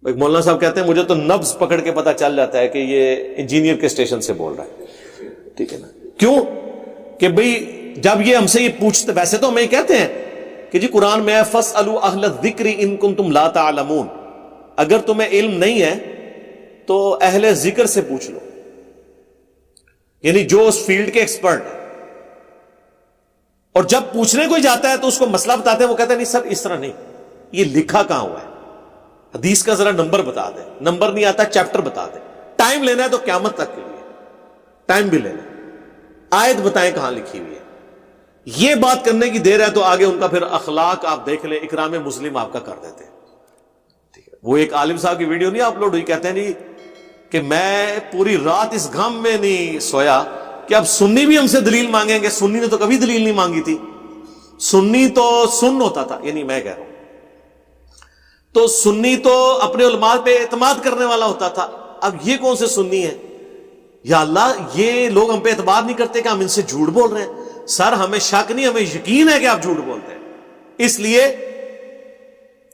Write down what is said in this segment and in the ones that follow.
ایک مولانا صاحب کہتے ہیں مجھے تو نبض پکڑ کے پتا چل جاتا ہے کہ یہ انجینئر کے اسٹیشن سے بول رہا ہے، ٹھیک ہے نا؟ کیوں کہ بھئی جب یہ ہم سے یہ پوچھتے، ویسے تو ہمیں یہ کہتے ہیں کہ جی قرآن میں فَاسْأَلُوا أَهْلَ الذِّكْرِ إِن كُنتُمْ لَا تَعْلَمُونَ، اگر تمہیں علم نہیں ہے تو اہل ذکر سے پوچھ لو، یعنی جو اس فیلڈ کے ایکسپرٹ ہیں. اور جب پوچھنے کوئی جاتا ہے تو اس کو مسئلہ بتاتے ہیں، وہ کہتے ہیں نہیں سر اس طرح نہیں، یہ لکھا کہاں ہوا ہے، حدیث کا ذرا نمبر بتا دیں، نمبر نہیں آتا چیپٹر بتا دیں، ٹائم لینا ہے تو قیامت تک کے لیے ٹائم بھی لینا ہے، آیت بتائیں کہاں لکھی ہوئی ہے. یہ بات کرنے کی دیر ہے تو آگے ان کا پھر اخلاق آپ دیکھ لیں، اکرام مسلم آپ کا کر دیتے ہیں. وہ ایک عالم صاحب کی ویڈیو نہیں اپلوڈ ہوئی، کہتے ہیں جی کہ میں پوری رات اس غم میں نہیں سویا کہ اب سنی بھی ہم سے دلیل مانگیں گے. سنی نے تو کبھی دلیل نہیں مانگی تھی، سنی تو سن ہوتا تھا، یعنی میں کہہ رہا ہوں تو سنی تو اپنے علماء پہ اعتماد کرنے والا ہوتا تھا. اب یہ کون سے سنی ہے؟ یا اللہ یہ لوگ ہم پہ اعتماد نہیں کرتے کہ ہم ان سے جھوٹ بول رہے ہیں. سر ہمیں شک نہیں، ہمیں یقین ہے کہ آپ جھوٹ بولتے ہیں، اس لیے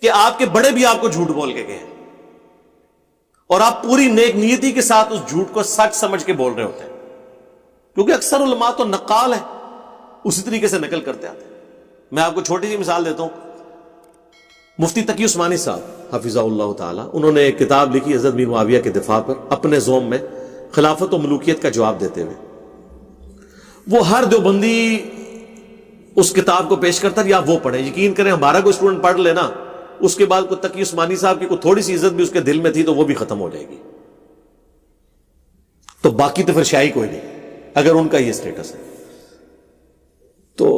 کہ آپ کے بڑے بھی آپ کو جھوٹ بول کے گئے ہیں اور آپ پوری نیک نیتی کے ساتھ اس جھوٹ کو سچ سمجھ کے بول رہے ہوتے ہیں. کیونکہ اکثر علماء تو نقال ہیں، اسی طریقے سے نقل کرتے آتے ہیں. میں آپ کو چھوٹی سی مثال دیتا ہوں. مفتی تقی عثمانی صاحب حفظہ اللہ تعالی، انہوں نے ایک کتاب لکھی حضرت بن معاویہ کے دفاع پر، اپنے زوم میں خلافت و ملوکیت کا جواب دیتے ہوئے. وہ ہر دیوبندی اس کتاب کو پیش کرتا یا وہ پڑھے. یقین کریں ہمارا کوئی اسٹوڈنٹ پڑھ لینا، اس کے بعد کوئی تقی عثمانی صاحب کی کوئی تھوڑی سی عزت بھی اس کے دل میں تھی تو وہ بھی ختم ہو جائے گی. تو باقی تو پھر شاہی کوئی نہیں اگر ان کا یہ اسٹیٹس ہے. تو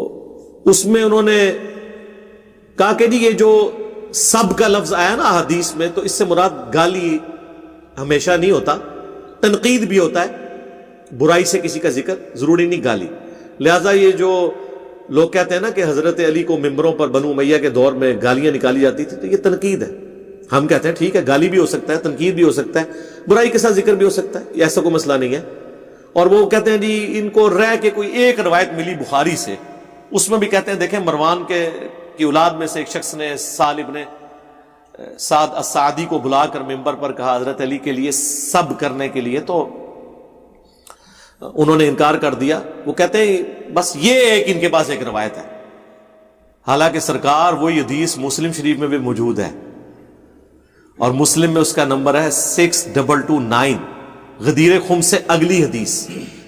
اس میں انہوں نے کہا کہ جی یہ جو سب کا لفظ آیا نا حدیث میں، تو اس سے مراد گالی ہمیشہ نہیں ہوتا، تنقید بھی ہوتا ہے، برائی سے کسی کا ذکر ضروری نہیں گالی. لہذا یہ جو لوگ کہتے ہیں نا کہ حضرت علی کو ممبروں پر بنو امیہ کے دور میں گالیاں نکالی جاتی تھی، تو یہ تنقید ہے. ہم کہتے ہیں ٹھیک ہے گالی بھی ہو سکتا ہے، تنقید بھی ہو سکتا ہے، برائی کے ساتھ ذکر بھی ہو سکتا ہے، ایسا کوئی مسئلہ نہیں ہے. اور وہ کہتے ہیں جی ان کو رہ کے کوئی ایک روایت ملی بخاری سے، اس میں بھی کہتے ہیں دیکھیں مروان کی اولاد میں سے ایک شخص نے سال ابن سعد السعدی کو بلا کر ممبر پر کہا حضرت علی کے لیے سب کرنے کے لیے، تو انہوں نے انکار کر دیا. وہ کہتے ہیں بس یہ ایک ان کے پاس ایک روایت ہے، حالانکہ سرکار وہی حدیث مسلم شریف میں بھی موجود ہے، اور مسلم میں اس کا نمبر ہے 6229. غدیر خم سے اگلی حدیث،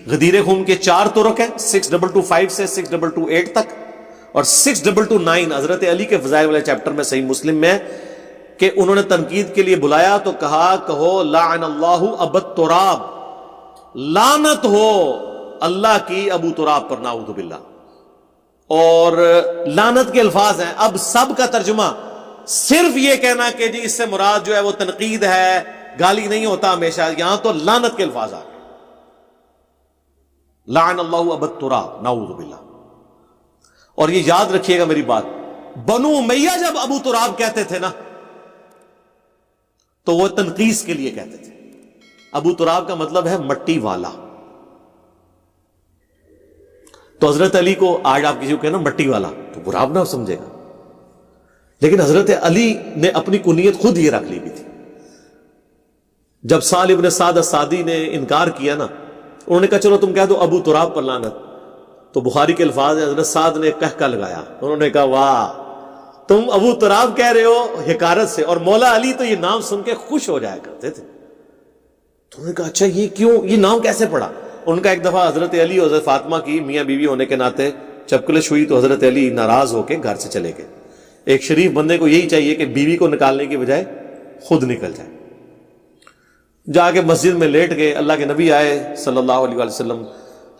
غدیر خم کے 4 طرق ہیں، 6225 سے 6228 تک، اور 6229 حضرت علی کے فضائل والے چیپٹر میں صحیح مسلم میں کہ انہوں نے تنقید کے لیے بلایا تو کہا کہو لعن اللہ ابا تراب، لعنت ہو اللہ کی ابو تراب پر، نعوذ باللہ. اور لعنت کے الفاظ ہیں. اب سب کا ترجمہ صرف یہ کہنا کہ جی اس سے مراد جو ہے وہ تنقید ہے، گالی نہیں ہوتا ہمیشہ، یہاں تو لعنت کے الفاظ آ گئے، لعن اللہ ابا تراب، نعوذ باللہ. اور یہ یاد رکھیے گا میری بات، بنو امیہ جب ابو تراب کہتے تھے نا تو وہ تنقیص کے لیے کہتے تھے. ابو تراب کا مطلب ہے مٹی والا. تو حضرت علی کو آج آپ کسی کو کہنا مٹی والا تو برا نہ سمجھے گا، لیکن حضرت علی نے اپنی کنیت خود یہ رکھ لی بھی تھی. جب سال ابن سعد السعدی نے انکار کیا نا، انہوں نے کہا چلو تم کہہ دو ابو تراب پر لعنت، تو بخاری کے الفاظ ہیں حضرت سعد نے کہکا لگایا، انہوں نے کہا واہ تم ابو تراب کہہ رہے ہو حکارت سے. اور مولا علی تو یہ نام سن کے خوش ہو جایا کرتے تھے. تو انہوں نے کہا اچھا یہ کیوں، یہ نام کیسے پڑا؟ ان کا ایک دفعہ حضرت علی اور حضرت فاطمہ کی میاں بیوی ہونے کے ناطے چپکلش ہوئی تو حضرت علی ناراض ہو کے گھر سے چلے گئے. ایک شریف بندے کو یہی چاہیے کہ بیوی کو نکالنے کی بجائے خود نکل جائے. جا کے مسجد میں لیٹ گئے. اللہ کے نبی آئے صلی اللہ علیہ وسلم،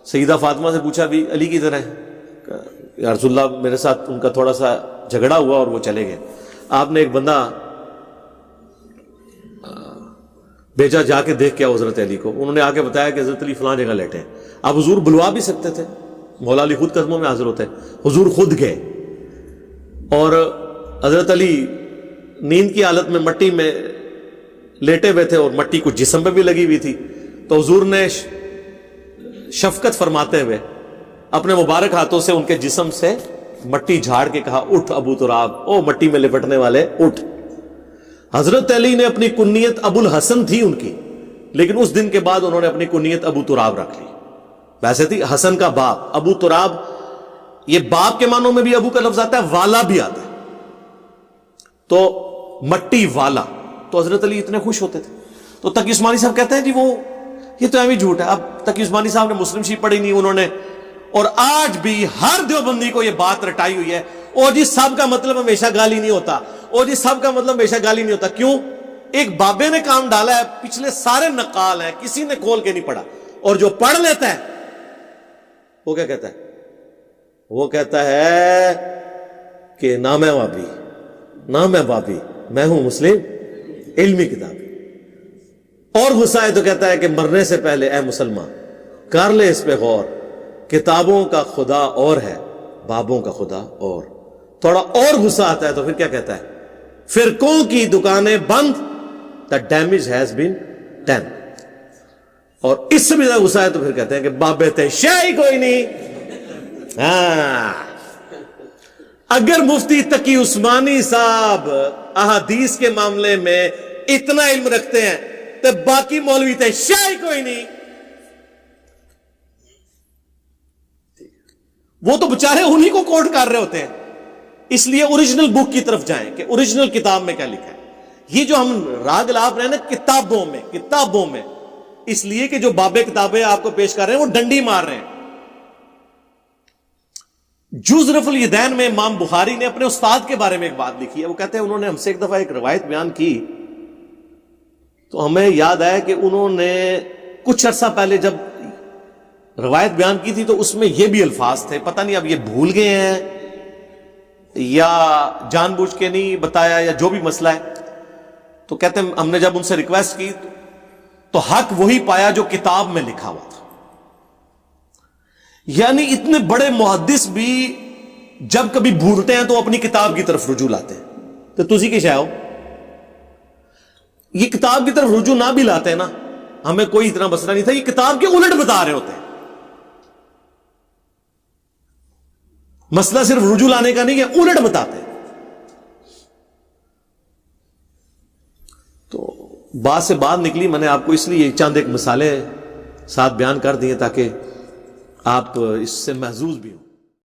سیدہ فاطمہ سے پوچھا بھی علی کی طرح ہے؟ یا رسول اللہ میرے ساتھ ان کا تھوڑا سا جھگڑا ہوا اور وہ چلے گئے. آپ نے ایک بندہ بھیجا جا کے دیکھ کے حضرت علی کو. انہوں نے آ کے بتایا کہ حضرت علی فلاں جگہ لیٹے ہیں. آپ حضور بلوا بھی سکتے تھے، مولا علی خود قدموں میں حاضر ہوتے. حضور خود گئے اور حضرت علی نیند کی حالت میں مٹی میں لیٹے ہوئے تھے اور مٹی کو جسم پہ بھی لگی ہوئی تھی. تو حضور نے شفقت فرماتے ہوئے اپنے مبارک ہاتھوں سے ان کے جسم سے مٹی جھاڑ کے کہا اٹھ ابو تراب، او مٹی میں لپٹنے والے اٹھ. حضرت علی نے اپنی کنیت ابو الحسن تھی ان کی، لیکن اس دن کے بعد انہوں نے اپنی کنیت ابو تراب رکھ لی. ویسے تھی حسن کا باپ ابو تراب، یہ باپ کے معنوں میں بھی ابو کا لفظ آتا ہے، والا بھی آتا ہے، تو مٹی والا. تو حضرت علی اتنے خوش ہوتے تھے. تو تقی عثمانی صاحب کہتے ہیں جی وہ یہ تو ایویں جھوٹ ہے. اب تقی عثمانی صاحب نے مسلم شریف پڑھی نہیں انہوں نے، اور آج بھی ہر دیوبندی کو یہ بات رٹائی ہوئی ہے، اور جی سب کا مطلب ہمیشہ گالی نہیں ہوتا، اور جی سب کا مطلب ہمیشہ گالی نہیں ہوتا. کیوں؟ ایک بابے نے کام ڈالا ہے، پچھلے سارے نقال ہیں، کسی نے کھول کے نہیں پڑھا، اور جو پڑھ لیتا ہے وہ کیا کہتا ہے؟ وہ کہتا ہے کہ نہ میں وابی، نہ میں بابی، میں ہوں مسلم علمی کتابی. اور غصہ ہے تو کہتا ہے کہ مرنے سے پہلے اے مسلمان کر لے اس پہ غور، کتابوں کا خدا اور ہے، بابوں کا خدا اور. تھوڑا اور غصہ آتا ہے تو پھر کیا کہتا ہے؟ فرقوں کی دکانیں بند، the damage has been done. اور اس سے بھی زیادہ غصہ ہے تو پھر کہتے ہیں کہ بابے تے شاہی کوئی نہیں. ہاں، اگر مفتی تقی عثمانی صاحب احادیث کے معاملے میں اتنا علم رکھتے ہیں تو باقی مولوی تے شاہی کوئی نہیں. وہ تو بچارے انہی کو کوٹ کر رہے ہوتے ہیں. اس لیے اوریجنل بک کی طرف جائیں کہ اوریجنل کتاب میں کیا لکھا ہے. یہ جو ہم راگ لاپ رہے ہیں نا کتابوں میں، اس لیے کہ جو بابے کتابیں آپ کو پیش کر رہے ہیں وہ ڈنڈی مار رہے ہیں. جز رفع الیدین میں امام بخاری نے اپنے استاد کے بارے میں ایک بات لکھی ہے. وہ کہتے ہیں انہوں نے ہم سے ایک دفعہ ایک روایت بیان کی تو ہمیں یاد آیا کہ انہوں نے کچھ عرصہ پہلے جب روایت بیان کی تھی تو اس میں یہ بھی الفاظ تھے، پتہ نہیں اب یہ بھول گئے ہیں یا جان بوجھ کے نہیں بتایا یا جو بھی مسئلہ ہے. تو کہتے ہیں ہم نے جب ان سے ریکویسٹ کی تو حق وہی پایا جو کتاب میں لکھا ہوا تھا. یعنی اتنے بڑے محدث بھی جب کبھی بھولتے ہیں تو اپنی کتاب کی طرف رجوع لاتے ہیں. تو تسی کی شاہ ہو یہ کتاب کی طرف رجوع نہ بھی لاتے ہیں نا، ہمیں کوئی اتنا مسئلہ نہیں تھا. یہ کتاب کے الٹ بتا رہے ہوتے ہیں. مسئلہ صرف رجوع لانے کا نہیں ہے، الٹ بتاتے ہیں. تو بات سے بات نکلی، میں نے آپ کو اس لیے چند ایک مثالیں ساتھ بیان کر دی ہیں تاکہ آپ اس سے محظوظ بھی ہوں.